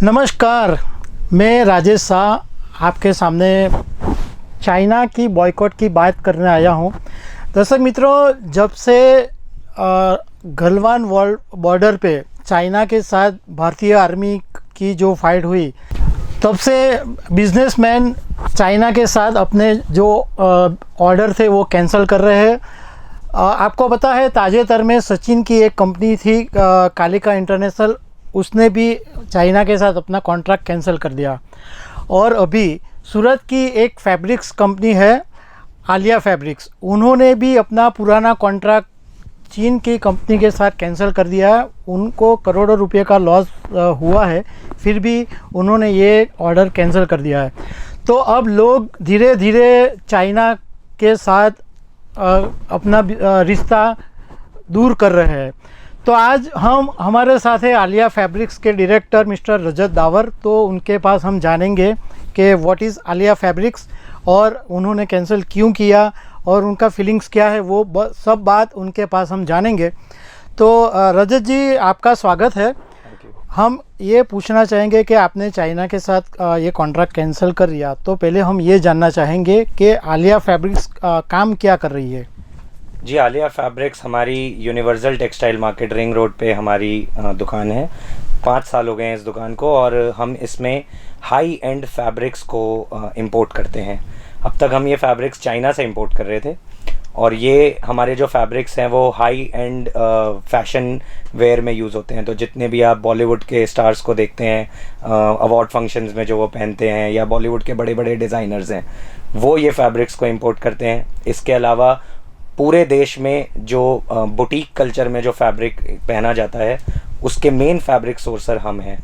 नमस्कार, मैं राजेश शाह आपके सामने चाइना की बॉयकॉट की बात करने आया हूँ। दर्शक मित्रों, जब से गलवान बॉर्डर पे चाइना के साथ भारतीय आर्मी की जो फाइट हुई, तब से बिजनेसमैन चाइना के साथ अपने जो ऑर्डर थे वो कैंसिल कर रहे हैं। आपको पता है, ताजेतर में सचिन की एक कंपनी थी कालिका इंटरनेशनल, उसने भी चाइना के साथ अपना कॉन्ट्रैक्ट कैंसिल कर दिया। और अभी सूरत की एक फैब्रिक्स कंपनी है, आलिया फैब्रिक्स, उन्होंने भी अपना पुराना कॉन्ट्रैक्ट चीन की कंपनी के साथ कैंसिल कर दिया है। उनको करोड़ों रुपए का लॉस हुआ है, फिर भी उन्होंने ये ऑर्डर कैंसिल कर दिया है। तो अब लोग धीरे धीरे चाइना के साथ अपना रिश्ता दूर कर रहे हैं। तो आज हमारे साथ है आलिया फैब्रिक्स के डायरेक्टर मिस्टर रजत दावर। तो उनके पास हम जानेंगे कि व्हाट इज़ आलिया फैब्रिक्स और उन्होंने कैंसिल क्यों किया और उनका फीलिंग्स क्या है, वो सब बात उनके पास हम जानेंगे। तो रजत जी, आपका स्वागत है। हम ये पूछना चाहेंगे कि आपने चाइना के साथ ये कॉन्ट्रैक्ट कैंसिल कर दिया, तो पहले हम ये जानना चाहेंगे कि आलिया फैब्रिक्स काम क्या कर रही है। जी, आलिया फैब्रिक्स हमारी universal textile market ring road पे हमारी दुकान है। 5 साल हो गए हैं इस दुकान को और हम इसमें हाई एंड फैब्रिक्स को इंपोर्ट करते हैं। अब तक हम ये फैब्रिक्स चाइना से इंपोर्ट कर रहे थे और ये हमारे जो फैब्रिक्स हैं वो हाई एंड फैशन वेयर में यूज़ होते हैं। तो जितने भी आप बॉलीवुड के स्टार्स को देखते हैं अवार्ड फंक्शंस में जो वो पहनते हैं, या बॉलीवुड के बड़े बड़े डिज़ाइनर्स हैं, वो ये फैब्रिक्स को इंपोर्ट करते हैं। इसके अलावा पूरे देश में जो बुटीक कल्चर में जो फैब्रिक पहना जाता है, उसके मेन फैब्रिक सोर्सर हम हैं।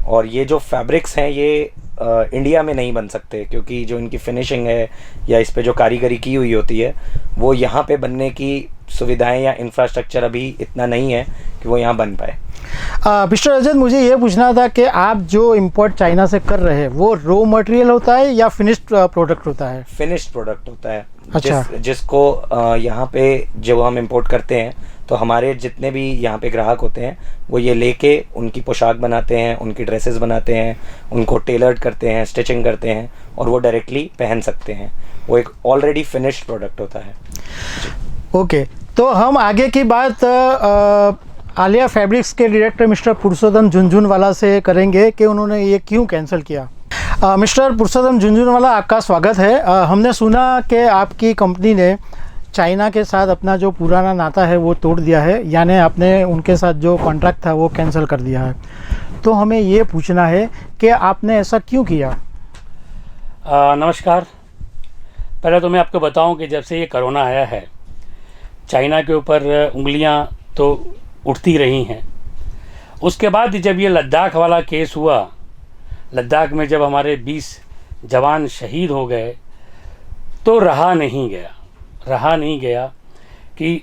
और ये जो फैब्रिक्स हैं ये इंडिया में नहीं बन सकते, क्योंकि जो इनकी फिनिशिंग है या इस पे जो कारीगरी की हुई होती है, वो यहाँ पे बनने की सुविधाएं या इंफ्रास्ट्रक्चर अभी इतना नहीं है कि वो यहाँ बन पाए। मिस्टर रजत, मुझे ये पूछना था कि आप जो इंपोर्ट चाइना से कर रहे हैं वो रॉ मटेरियल होता है या फिनिश्ड प्रोडक्ट होता है? फिनिश्ड प्रोडक्ट होता है। अच्छा। जिसको यहाँ पे जो हम इंपोर्ट करते हैं, तो हमारे जितने भी यहाँ पे ग्राहक होते हैं वो ये लेके उनकी पोशाक बनाते हैं, उनकी ड्रेसेस बनाते हैं, उनको टेलर्ड करते हैं, स्टिचिंग करते हैं और वो डायरेक्टली पहन सकते हैं। वो एक ऑलरेडी फिनिश्ड प्रोडक्ट होता है। ओके, तो हम आगे की बात आलिया फैब्रिक्स के डायरेक्टर मिस्टर पुरुषोत्तम झुनझुनवाला से करेंगे कि उन्होंने ये क्यों कैंसिल किया। मिस्टर पुरुषोत्तम झुनझुनवाला, आपका स्वागत है। हमने सुना कि आपकी कंपनी ने चाइना के साथ अपना जो पुराना नाता है वो तोड़ दिया है, यानी आपने उनके साथ जो कॉन्ट्रैक्ट था वो कैंसिल कर दिया है। तो हमें ये पूछना है कि आपने ऐसा क्यों किया। नमस्कार। पहले तो मैं आपको बताऊं कि जब से ये कोरोना आया है, चाइना के ऊपर उंगलियां तो उठती रही हैं। उसके बाद जब ये लद्दाख वाला केस हुआ, लद्दाख में जब हमारे 20 जवान शहीद हो गए, तो रहा नहीं गया कि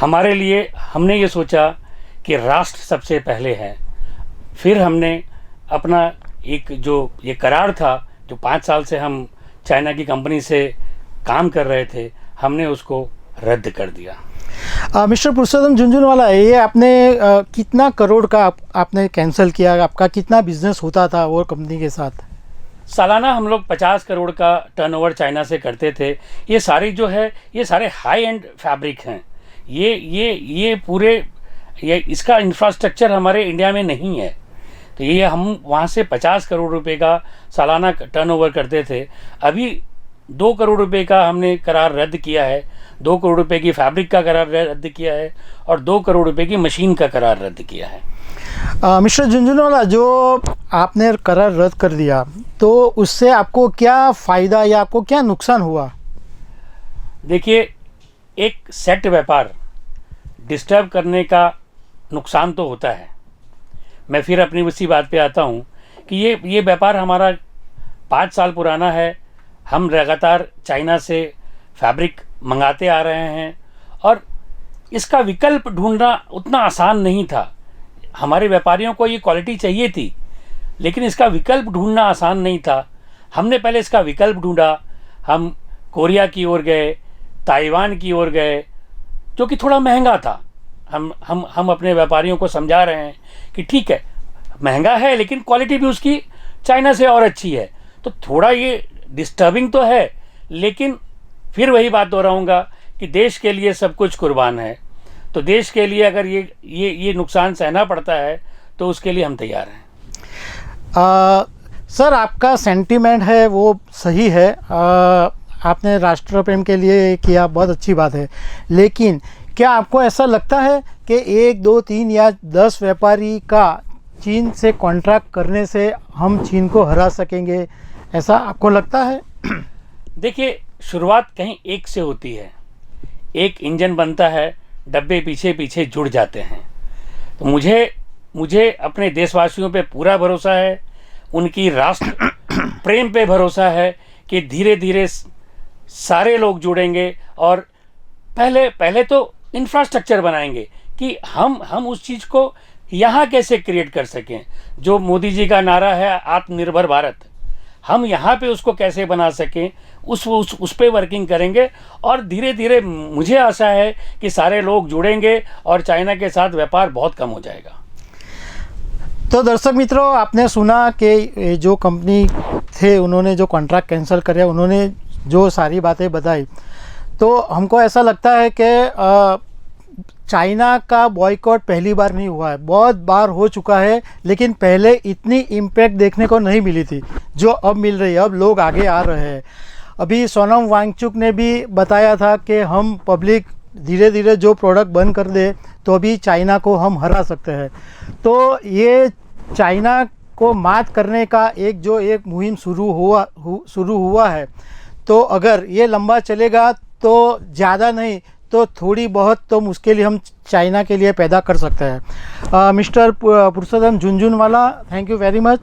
हमारे लिए हमने ये सोचा कि राष्ट्र सबसे पहले है। फिर हमने अपना एक जो ये करार था, जो 5 साल से हम चाइना की कंपनी से काम कर रहे थे, हमने उसको रद्द कर दिया। मिस्टर पुरुषोत्तम झुनझुनवाला, ये आपने कितना करोड़ का आपने कैंसिल किया? आपका कितना बिजनेस होता था वो कंपनी के साथ? सालाना हम लोग 50 करोड़ का टर्नओवर चाइना से करते थे। ये सारी जो है, ये सारे हाई एंड फैब्रिक हैं। ये पूरे इसका इंफ्रास्ट्रक्चर हमारे इंडिया में नहीं है। तो ये हम वहाँ से 50 करोड़ रुपए का सालाना टर्नओवर करते थे। अभी 2 करोड़ रुपए का हमने करार रद्द किया है। 2 करोड़ रुपए की फैब्रिक का करार रद्द किया है और 2 करोड़ रुपए की मशीन का करार रद्द किया है। मिस्टर झुनझुनवाला, जो आपने करार रद्द कर दिया, तो उससे आपको क्या फ़ायदा या आपको क्या नुकसान हुआ? देखिए, एक सेट व्यापार डिस्टर्ब करने का नुकसान तो होता है। मैं फिर अपनी उसी बात पे आता हूँ कि ये व्यापार हमारा 5 साल पुराना है। हम लगातार चाइना से फैब्रिक मंगाते आ रहे हैं और इसका विकल्प ढूंढना उतना आसान नहीं था। हमारे व्यापारियों को ये क्वालिटी चाहिए थी, लेकिन इसका विकल्प ढूंढना आसान नहीं था। हमने पहले इसका विकल्प ढूंढा। हम कोरिया की ओर गए, ताइवान की ओर गए, जो कि थोड़ा महंगा था। हम अपने व्यापारियों को समझा रहे हैं कि ठीक है, महंगा है लेकिन क्वालिटी भी उसकी चाइना से और अच्छी है। तो थोड़ा ये डिस्टर्बिंग तो है, लेकिन फिर वही बात दोहराऊंगा कि देश के लिए सब कुछ कुर्बान है। तो देश के लिए अगर ये नुकसान सहना पड़ता है तो उसके लिए हम तैयार हैं। सर, आपका सेंटीमेंट है वो सही है, आपने राष्ट्र प्रेम के लिए किया, बहुत अच्छी बात है। लेकिन क्या आपको ऐसा लगता है कि 1, 2, 3 या 10 व्यापारी का चीन से कॉन्ट्रैक्ट करने से हम चीन को हरा सकेंगे, ऐसा आपको लगता है? देखिए, शुरुआत कहीं एक से होती है, एक इंजन बनता है, डब्बे पीछे पीछे जुड़ जाते हैं। तो मुझे अपने देशवासियों पे पूरा भरोसा है, उनकी राष्ट्र प्रेम पे भरोसा है कि धीरे धीरे सारे लोग जुड़ेंगे और पहले तो इंफ्रास्ट्रक्चर बनाएंगे कि हम उस चीज़ को यहाँ कैसे क्रिएट कर सकें। जो मोदी जी का नारा है आत्मनिर्भर भारत, हम यहाँ पे उसको कैसे बना सकें, उस पे वर्किंग करेंगे और धीरे धीरे मुझे आशा है कि सारे लोग जुड़ेंगे और चाइना के साथ व्यापार बहुत कम हो जाएगा। तो दर्शक मित्रों, आपने सुना कि जो कंपनी थे उन्होंने जो कॉन्ट्रैक्ट कैंसिल करे, उन्होंने जो सारी बातें बताई, तो हमको ऐसा लगता है कि चाइना का बॉयकॉट पहली बार नहीं हुआ है, बहुत बार हो चुका है, लेकिन पहले इतनी इम्पैक्ट देखने को नहीं मिली थी जो अब मिल रही है। अब लोग आगे आ रहे हैं। अभी सोनम वांगचुक ने भी बताया था कि हम पब्लिक धीरे धीरे जो प्रोडक्ट बंद कर दे तो अभी चाइना को हम हरा सकते हैं। तो ये चाइना को मात करने का एक मुहिम शुरू हुआ है। तो अगर ये लंबा चलेगा तो ज़्यादा नहीं तो थोड़ी बहुत तो मुश्किल हम चाइना के लिए पैदा कर सकते हैं। Mister Purushottam Jhunjhunwala, thank you very much,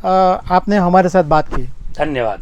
आपने हमारे साथ बात की। धन्यवाद।